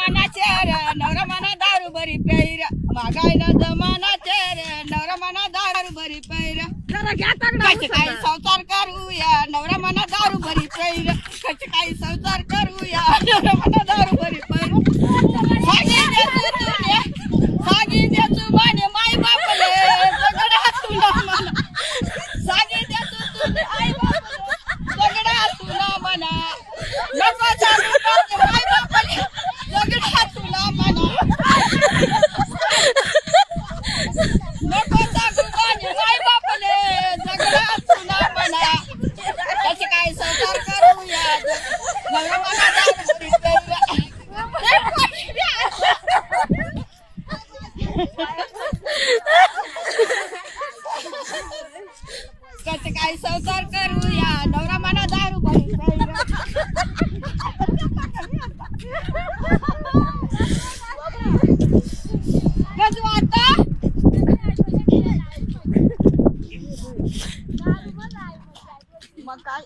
जमानाचे रे नवरा मना दारू बरी पैर मागायला जमानाचे रे नवरा मना दारू बरी पैर कसे काही संसार करूया नवरा मना दारू बरी पैर कसे काही संसार करूया नवरा मना दारू बरी पैर सागी देतू माने माई बापले सगळ्या तुला म्हणा सागी देतू तुझे आई बापले सगळ्या तुला म्हणा नको सांगू माई बापले सगळ्या तुला म्हणा नको सांगू माने माई बापले सगळ्या तुला म्हणा त्याचे काय संसार करूया नवरा मला दारू बरी पैर कसे काही संसार करूया नवरा मना दारू बरी पैर कसं वाटतं मग काय